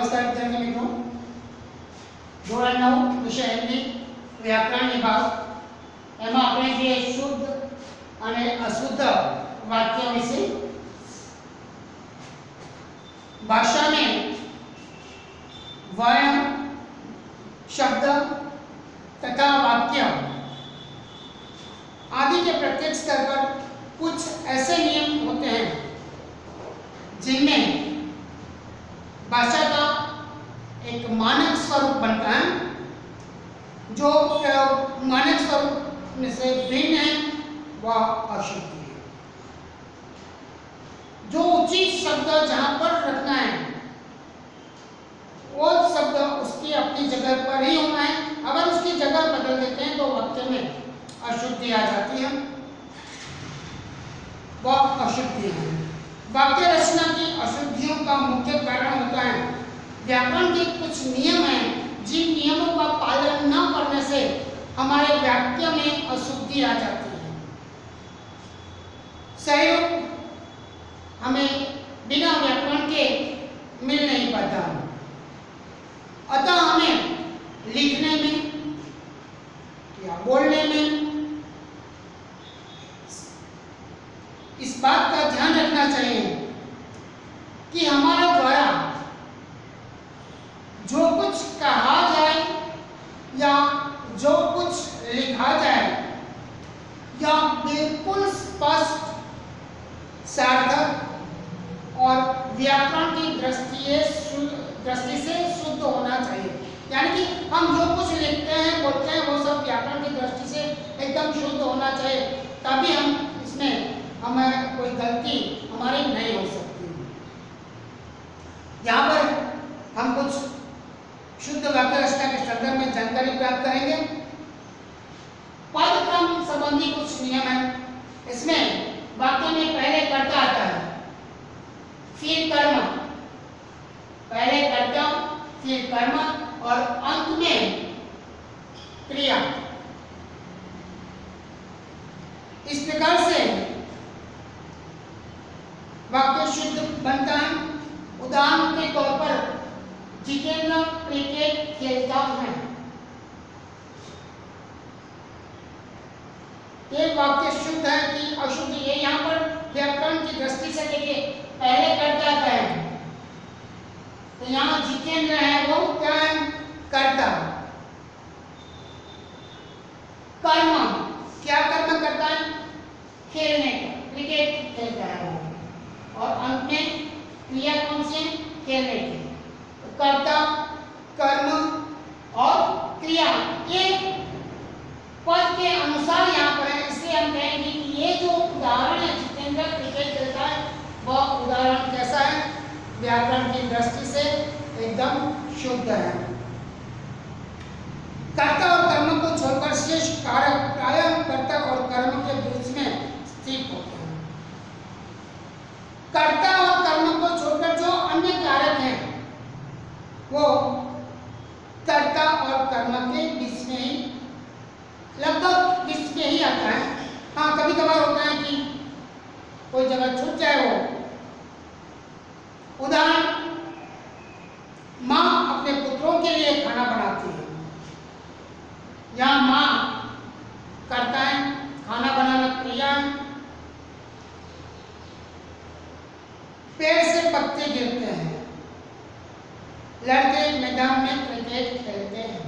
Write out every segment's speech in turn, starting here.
નમસ્કાર વિદ્યાર્થી મિત્રો, ધોરણ 9 વિષય હિન્દી વ્યાકરણ વિભાગ એમાં આપણે જે શુદ્ધ અને અશુદ્ધ વાક્ય વિશે भाषा में वर्ण, शब्द तथा वाक्य आदि के प्रत्येक स्तर पर कुछ ऐसे नियम होते हैं जिनमें भाषा का एक मानक स्वरूप बनता है, जो मानक स्वरूप में से भिन्न है वह अशुद्ध है। जो उचित शब्द जहां पर रखना है वो शब्द उसकी अपनी जगह पर ही होना है। अगर उसकी जगह बदल देते हैं तो वाक्य में अशुद्धि आ जाती है, वह अशुद्धि है। वाक्य रचना की अशुद्धियों का मुख्य कारण होता है व्याकरण के कुछ नियम हैं जिन नियमों का पालन न करने से हमारे वाक्य में अशुद्धि आ जाती है। सहयोग हमें बिना व्याकरण के मिल नहीं पाता, अतः हमें लिखने में या बोलने में इस बात का ध्यान रखना चाहिए कि हमारे द्वारा जो कुछ कहा जाए या जो कुछ लिखा जाए या बिल्कुल स्पष्ट, सार्थक और व्याकरण की दृष्टि से शुद्ध होना चाहिए। यानी कि हम जो कुछ लिखते हैं बोलते हैं वो सब व्याकरण की दृष्टि से एकदम शुद्ध होना चाहिए, तभी हम इसमें हमें कोई गलती हमारी नहीं हो सकती। यहाँ पर हम कुछ शुद्ध वाक्य रचना के संदर्भ में जानकारी प्राप्त करेंगे। पद क्रम संबंधी कुछ नियम है। इसमें वाक्य में पहले कर्ता आता है, फिर कर्म, पहले कर्ता फिर कर्म और अंत में क्रिया। इस प्रकार से वाक्य शुद्ध बनता है। उदाहरण के तौर पर जितेंद्र क्रिकेट खेलता है, ये वाक्य शुद्ध है कि अशुद्ध, ये यहाँ पर व्याकरण की दृष्टि से देखिए पहले कर्ता आता है, तो यहाँ जितेंद्र है वो क्या है? कर्ता। कर्म, क्या कर्म करता है? खेलने का, क्रिकेट खेलता है वो। और अंत में क्रिया कौन सी? खेलने की। तो कर्ता, कर्म और क्रिया ये पद के अनुसार यहाँ पर है। इसलिए हम कहेंगे कि ये जो उदाहरण है जितेंद्र क्रिकेट खेलता है वह उदाहरण कैसा है? व्याकरण की दृष्टि से एकदम शुद्ध है। कर्ता और कर्म को छोड़कर शेष कारक प्रायः कर्ता और कर्म के बीच में स्थित होते हैं। कर्ता और कर्म को छोड़कर जो अन्य कारक हैं वो कर्ता और कर्म के बीच में ही, लगभग बीच में ही आता है। हाँ, कभी कभार होता है कि कोई जगह छूट जाए वो। उदाहरण, माँ अपने पुत्रों के लिए खाना बनाती है, यहाँ माँ करता है, खाना बनाना क्रिया है। पेड़ से पत्ते गिरते हैं, लड़के मैदान में क्रिकेट खेलते हैं।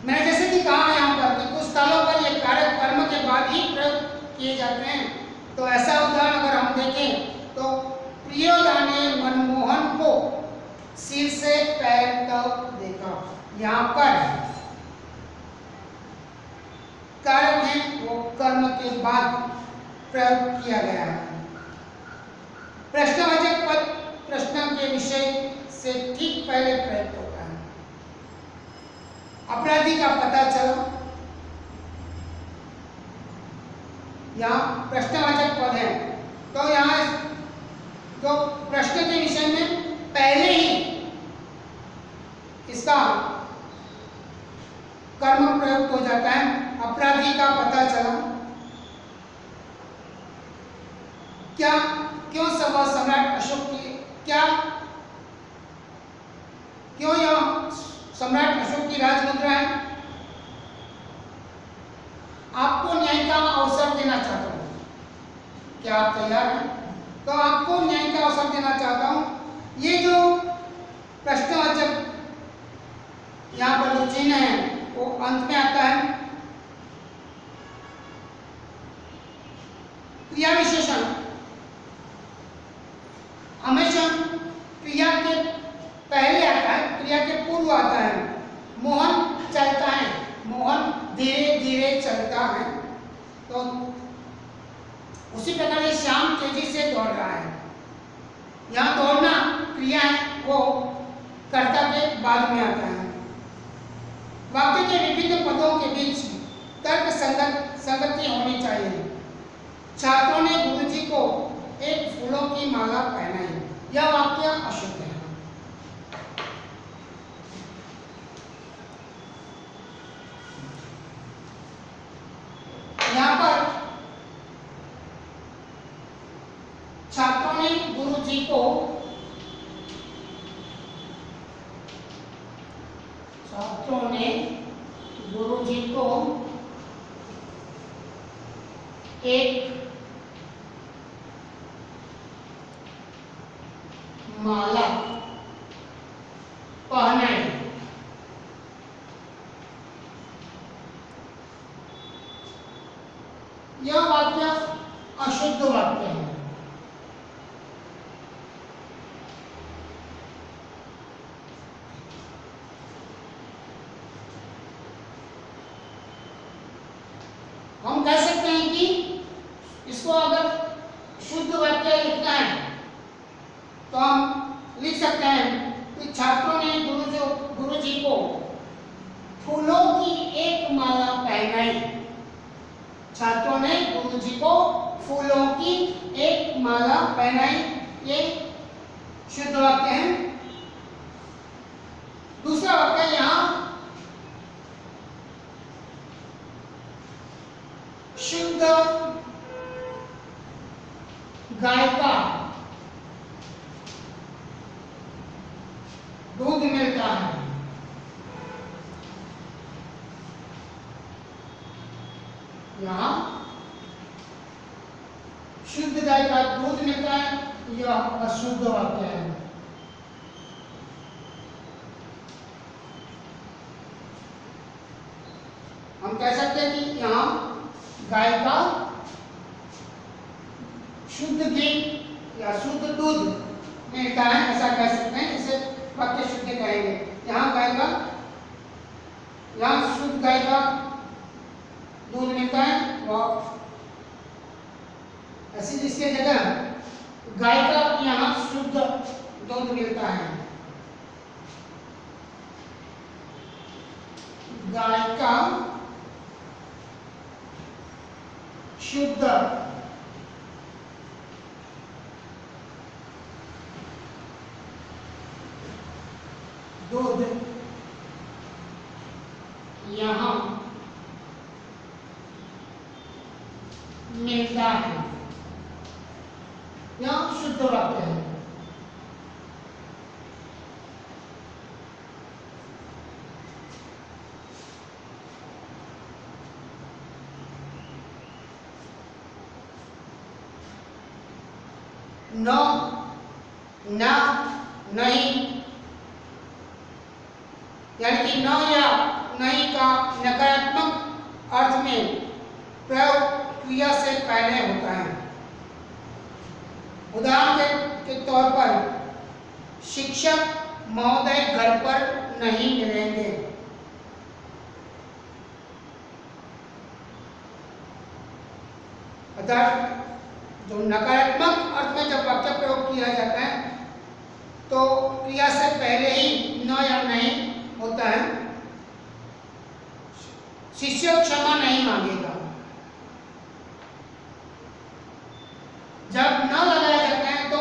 मैंने जैसे कि कहा यहाँ पर कि कुछ स्थलों पर ये कारक कर्म के बाद ही प्रयोग किए जाते हैं। तो ऐसा उदाहरण अगर हम देखें तो प्रियोदा ने मनमोहन को सिर से पैर तक देखा, यहाँ पर कारक है वो कर्म के बाद प्रयोग किया गया है। प्रश्नवाचक पद प्रश्न के विषय से ठीक पहले प्रयुक्त होता है। अपराधी का पता चला, यहाँ प्रश्नवाचक पद है, तो यहाँ जो प्रश्न के विषय में पहले ही इसका कर्म प्रयुक्त हो जाता है। अपराधी का पता चला, क्या क्यों सम्राट अशोक की क्या सम्राट अशोक की राज मुद्रा है। आपको न्याय का अवसर देना चाहता हूं, क्या आप तैयार हैं? तो आपको न्याय का अवसर देना चाहता हूं। ये जो प्रश्नवाचक यहाँ पर जो चिन्ह है वो अंत में आता है। क्रिया विशेषण हमेशा क्रिया के पहले आता है, क्रिया के पूर्व आता है। मोहन चलता है, मोहन धीरे धीरे चलता है। तो उसी प्रकार ये श्याम तेजी से दौड़ रहा है। यहाँ दौड़ना क्रिया है, वो कर्ता के बाद में आता है। वाक्य के विभिन्न पदों के बीच तर्क संगति होनी चाहिए। छात्रों ने गुरुजी को एक फूलों की माला पहनाई। यह वाक्य अशुद्ध है। यहाँ पर छात्रों ने गुरुजी को एक माला पहनाई। यह वाक्य अशुद्ध वाक्य है। हम कह सकते हैं कि इसको अगर शुद्ध वाक्य लिखना है तो हम लिख सकते हैं कि छात्रों ने गुरुजी को फूलों की एक माला पहनाई। छात्रों ने गुरुजी को फूलों की एक माला पहनाई। ये शुद्ध वाक्य है। दूसरा वाक्य यहां शुद्ध गाय का दूध मिलता है। यहां शुद्ध गाय का दूध मिलता है, यह अशुद्ध वाक्य है। हम कह सकते हैं कि यहां गाय का शुद्ध घी या शुद्ध दूध मिलता है, ऐसा कह सकते हैं। इसे वाक्य शुद्ध कहेंगे। यहाँ शुद्ध गाय का दूध मिलता है, वह ऐसी जिसके जगह गाय का यहाँ शुद्ध दूध मिलता है। गाय का शुद्ध दूध यहाँ मिलता है। यह शुद्ध वाक्य है। न, ना, नहीं, यानी कि न या नहीं का नकारात्मक अर्थ में प्रयोग क्रिया से पहले होता है। उदाहरण के तौर पर शिक्षक महोदय घर पर नहीं मिलेंगे। अर्थात जो नकारात्मक अर्थ में जब वाक्य प्रयोग किया जाता है तो क्रिया से पहले ही न या नहीं होता है। शिष्य क्षमा नहीं मांगेगा। जब न लगाया जाता है तो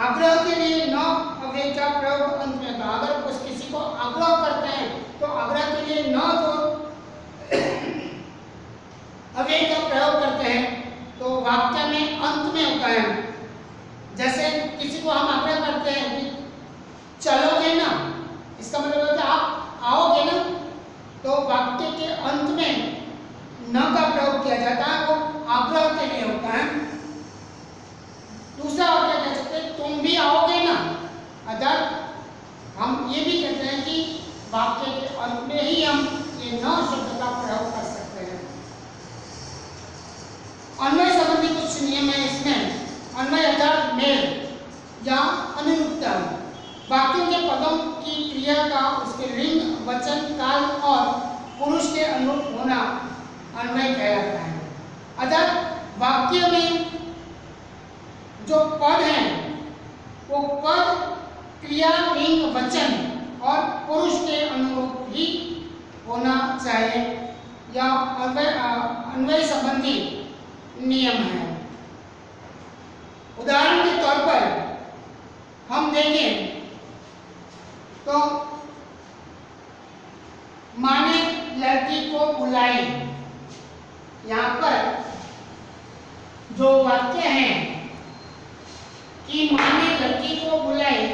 आग्रह के लिए न अव्यय का प्रयोग अंत में होता है। अगर कुछ किसी को आग्रह करते हैं तो आग्रह के लिए न जो अव्यय का प्रयोग करते हैं तो वाक्य में अंत में होता है। जैसे किसी को हम आग्रह करते हैं कि चलोगे ना, इसका मतलब है कि आप वाक्य के अंत में ही हम ये न शब्द का प्रयोग कर सकते हैं। अन्वय संबंधी कुछ नियम है इसमें। अन्वय अर्थात मेल या अनुरूपता। वाक्यों के पदों की क्रिया का उसके लिंग, वचन, काल और पुरुष के अनुरूप होना अन्वय कहलाता है। अर्थात वाक्य में जो पद हैं वो पद, क्रिया, लिंग, वचन और पुरुष के अनुरूप ही होना चाहिए या अन्वय संबंधी नियम है। उदाहरण के तौर पर हम देखें तो माँ ने लड़की को बुलाई। यहाँ पर जो वाक्य है कि माँ ने लड़की को बुलाई,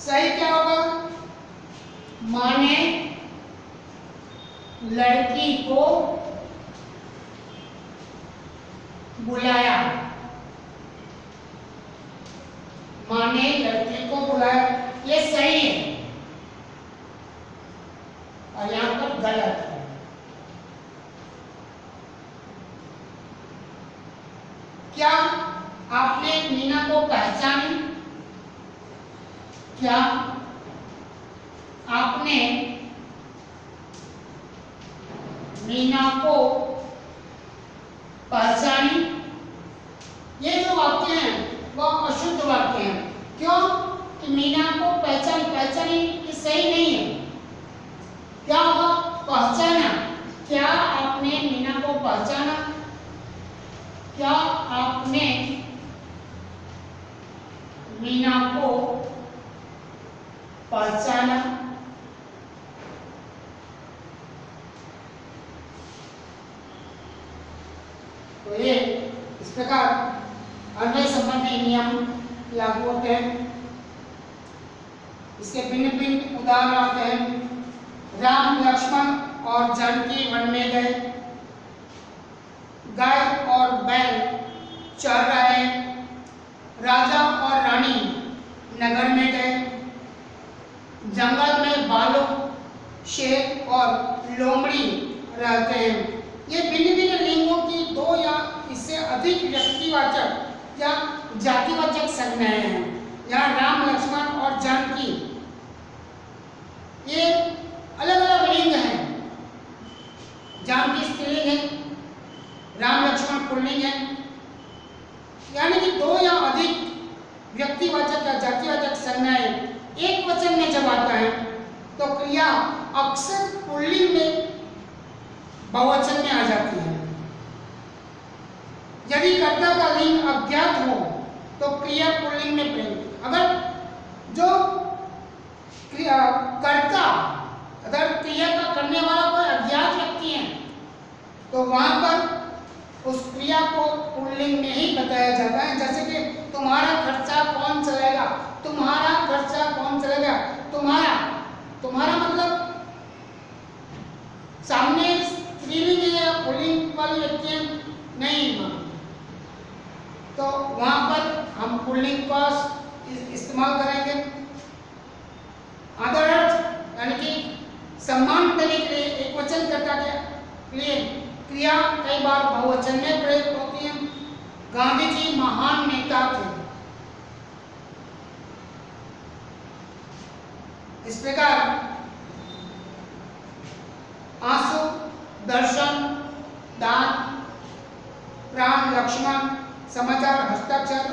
सही क्या होगा? माँ ने लड़की को बुलाया। माँ ने लड़की को बुलाया, ये सही है और यहाँ पर गलत है। क्या आपने मीना को पहचानी? क्या आपने मीना को पहचानी? ये जो वाक्य हैं वह अशुद्ध वाक्य हैं। क्यों? कि मीना को पहचानी ये सही नहीं है। क्या होगा? पहचाना। क्या आपने मीना को पहचाना? क्या आपने मीना को पहचाना? तो ये इस प्रकार अन्वय संबंधी नियम लागू होते हैं। इसके भिन्न भिन्न उदाहरण आते हैं। राम, लक्ष्मण और जानकी वन में गए। गाय और बैल चर रहे। राजा और रानी नगर में गए। जंगल में भालू, शेर और लोमड़ी रहते हैं। ये भिन्न भिन्न लिंगों की दो या इससे अधिक व्यक्तिवाचक या जातिवाचक संज्ञाएं हैं। यहाँ राम, लक्ष्मण और जानकी ये अलग अलग लिंग हैं। जानकी स्त्रीलिंग है, राम लक्ष्मण पुल्लिंग है। यानी कि दो या अधिक व्यक्तिवाचक या जातिवाचक संज्ञाएं एक वचन में जब आता है तो क्रिया अक्सर पुल्लिंग में बहुवचन में आ जाती है। यदि कर्ता का लिंग अज्ञात हो तो क्रिया पुल्लिंग में प्रयुक्त। अगर जो कर्ता अगर क्रिया का करने वाला कोई अज्ञात व्यक्ति है तो वहां पर उस क्रिया को पुल्लिंग में ही बताया जाता है। जैसे कि तुम्हारा खर्चा कौन चलाएगा, तुम्हारा खर्चा कौन चलाएगा। तुम्हारा मतलब सामने स्त्रीलिंग या पुल्लिंग वाली व्यक्ति नहीं मानो तो वहां पर हम पुल्लिंग का इस्तेमाल करेंगे। अदर अर्थ यानी कि सम्मान देने के लिए एक वचन कर्ता के लिए क्रिया कई बार बहुवचन में प्रयुक्त होती है। गांधी जी महान नेता थे। इस प्रकार आंसू, दर्शन, दान, प्राण, लक्ष्मण, समाचार, हस्ताक्षर,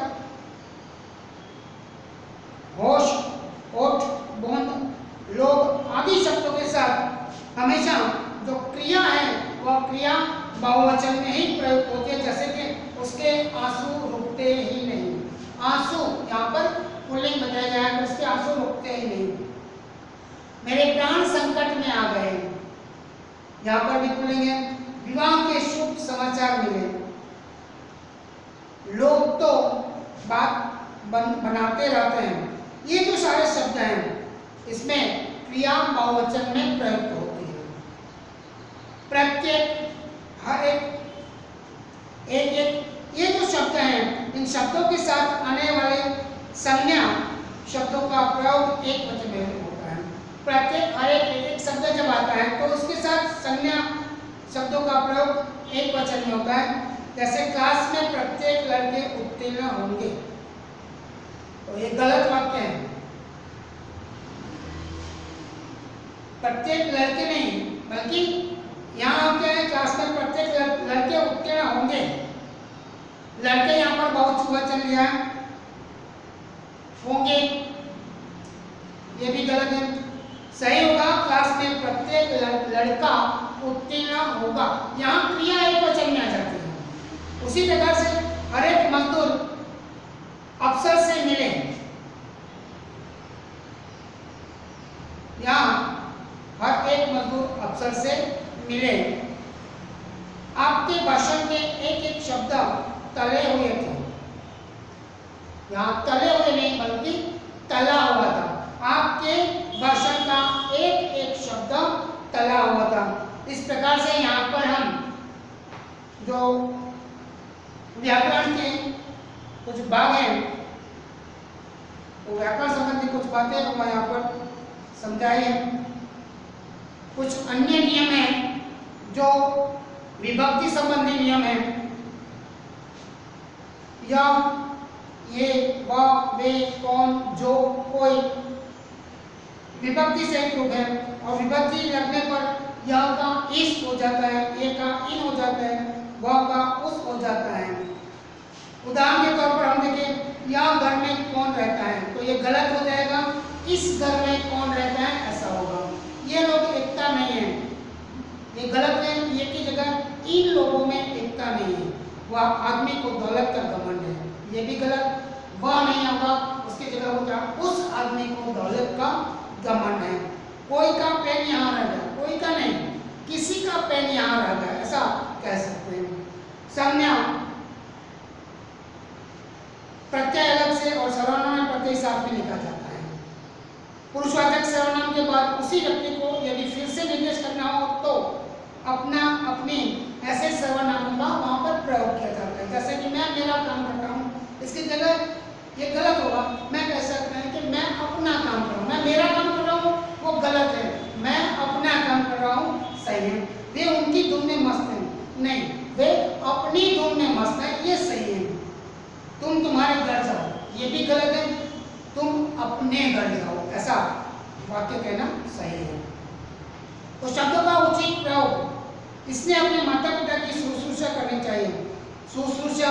होश, ओठ, बूंद, लोग आदि शब्दों के साथ हमेशा जो क्रिया है वह क्रिया बहुवचन में ही प्रयुक्त होती है। जैसे कि उसके आंसू रुकते ही नहीं। आंसू यहाँ पर पुल्लिंग बताया गया है, उसके आंसू रुकते ही नहीं। मेरे प्राण संकट में आ गए, यहाँ पर भी पुल्लिंग है। विवाह के शुभ समाचार मिले। लोग तो बात बनाते रहते हैं। ये जो सारे शब्द हैं इसमें क्रिया बहुवचन में प्रयुक्त होती है। शब्दों के साथ आने वाले संज्ञा शब्दों का प्रयोग एक वचन में होता है। प्रत्येक हर एक शब्द जब आता है तो उसके साथ संज्ञा शब्दों का प्रयोग एक वचन में होता है। जैसे क्लास में प्रत्येक लड़के उत्तीर्ण होंगे, तो ये गलत वाक्य है। प्रत्येक लड़के नहीं, बल्कि यहाँ क्या है, क्लास में प्रत्येक लड़के उत्तीर्ण होंगे। लड़के यहाँ पर बहुवचन लिया है, होंगे ये भी गलत है। सही होगा क्लास में प्रत्येक लड़का उत्तीर्ण होगा। यहाँ क्रिया एक वचन में आ जाती है। उसी प्रकार से हर एक मजदूर अफसर से मिले, यहाँ हर एक मजदूर अफसर से मिले। आपके भाषण के एक एक शब्द तले हुए थे। यहाँ तले हुए नहीं बल्कि तला हुआ था। आपके भाषण का एक एक शब्द तला हुआ था। इस प्रकार से यहाँ पर हम जो व्याकरण के कुछ भाग हैं, तो व्याकरण संबंधी कुछ बातें हम यहाँ पर समझाई हैं। कुछ अन्य नियम हैं जो विभक्ति संबंधी नियम है, या ये, वह, वे, कौन, जो, कोई विभक्ति से रूप है। और विभक्ति लगने पर यह का इस हो जाता है, ये का इन हो जाता है, वह का उस हो जाता है। उदाहरण के तौर पर हम देखें, यह घर में कौन रहता है, तो ये गलत हो जाएगा। इस घर में कौन रहता है, ऐसा होगा। ये लोग एकता नहीं है, ये गलत है। ये की जगह इन लोगों में एकता नहीं है। वह आदमी को दौलत का घमंड है, ये भी गलत। वह नहीं होगा, उसकी जगह होगा उस आदमी को दौलत का घमंड है। कोई का पेन यहाँ रह गया, कोई का नहीं, किसी का पेन यहाँ रह गया, ऐसा कह सकते हैं। संज्ञा प्रत्यय अलग से और सर्वनाम प्रत्यय साथ में लिखा जाता है। पुरुषवाचक सर्वनाम के बाद उसी व्यक्ति को यदि फिर से निर्देश करना हो तो अपना अपनी ऐसे सर्वनामों का वहां पर प्रयोग किया जाता है। जैसे कि मैं मेरा काम कर रहा हूँ, इसकी जगह ये गलत होगा। मैं कह सकते हैं कि मैं अपना काम कर रहा हूँ। मैं मेरा काम कर रहा हूँ वो गलत है, मैं अपना काम कर रहा हूँ सही है। वे उनकी धुन में मस्त हैं, नहीं, वे अपनी धुन में मस्त है, ये सही है। तुम तुम्हारे घर जाओ, ये भी गलत है। तुम अपने घर जाओ, ऐसा वाक्य कहना सही है। तो शब्दों का उचित प्रयोग, इसने अपने माता पिता की शुश्रूषा करनी चाहिए। शुश्रूषा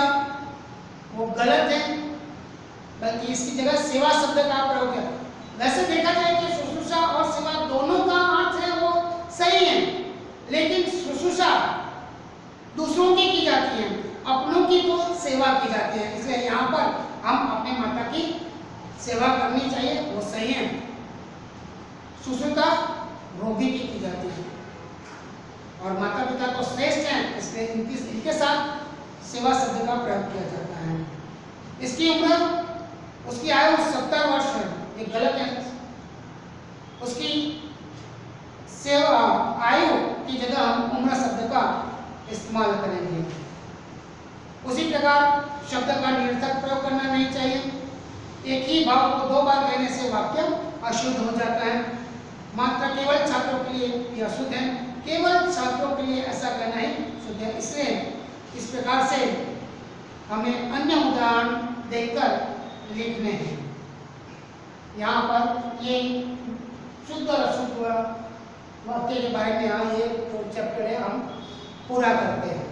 वो गलत है, बल्कि इसकी जगह सेवा शब्द का प्रयोग है। वैसे देखा जाए कि शुश्रूषा और सेवा दोनों का अर्थ है वो सही है, लेकिन शुश्रूषा दूसरों की जाती है, अपनों की तो सेवा की जाती है। इसलिए यहाँ पर हम अपने माता की सेवा करनी चाहिए, वो सही है। शुश्रूषा रोगी की जाती है और माता पिता तो श्रेष्ठ हैं, इसलिए इनके साथ सेवा शब्द का प्रयोग किया जाता है। इसकी उम्र, उसकी आयु 70 वर्ष है, ये गलत है। उसकी सेवा आयु की जगह हम उम्र शब्द का इस्तेमाल करेंगे। उसी प्रकार शब्द का निरर्थक प्रयोग करना नहीं चाहिए। एक ही भाव को दो बार कहने से वाक्य अशुद्ध हो जाता है। मात्र केवल छात्रों के लिए ये अशुद्ध है, केवल छात्रों के लिए ऐसा कहना ही शुद्ध है। इसलिए इस प्रकार से हमें अन्य उदाहरण देखकर लिखने हैं। यहाँ पर ये शुद्ध और अशुद्ध वाक्य के बारे में यहाँ ये चैप्टर है हम पूरा करते हैं।